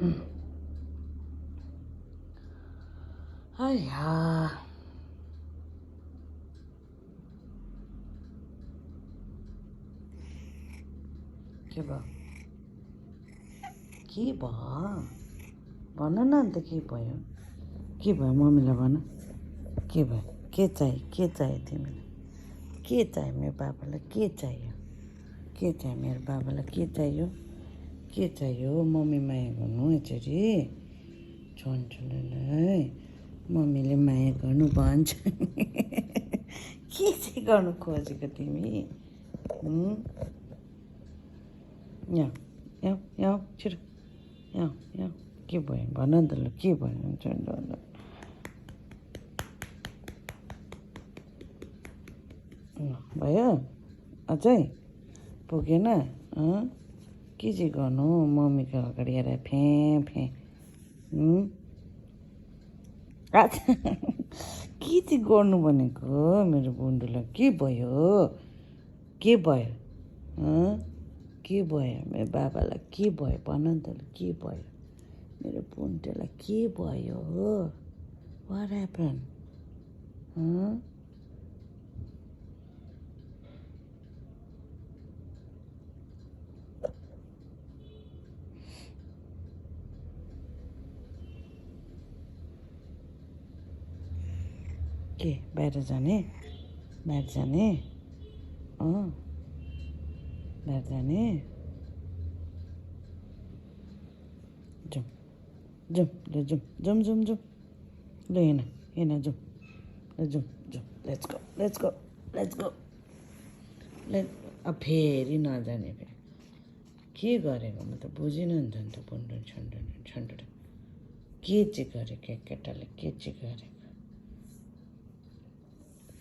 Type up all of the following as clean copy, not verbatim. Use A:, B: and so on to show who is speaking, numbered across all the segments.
A: आइया के भयो भन न अन्त के भयो मम्मीलाई भन के भयो के चाहियो तिमीलाई के चाहियो मेरो बाबालाई के चाहियो मेरो बाबालाई के चाहियो मम्मी माया गर्नु यसरी छन्चुलाई मम्मीले माया गर्नु भन्छ के चाहिँ गर्नु खोजेको तिमी यहाँ छिटो यहाँ के भयो भन नि त ल के भयो भयो अझै पुगेन के चाहिँ गर्नु मम्मीको अगाडि आएर फे के चाहिँ गर्नु भनेको मेरो बुन्डुलाई के भयो मेरो बाबालाई के भयो भन नि त के भयो मेरो बुन्टेलाई के भयो वाट ह्यापन के बाहिर जाने बाहिर जाने जाउँ ल हेन जाउँ लेट्स गो अब फेरि नजाने फेरि के गरेको म त बुझिनँ नि त अन्त बुन्डु छन्डु के चाहिँ गरेको केटाले के चाहिँ गरेको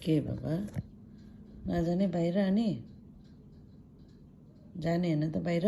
A: के बाबा नजाने बाहिर अनि जाने होइन त बाहिर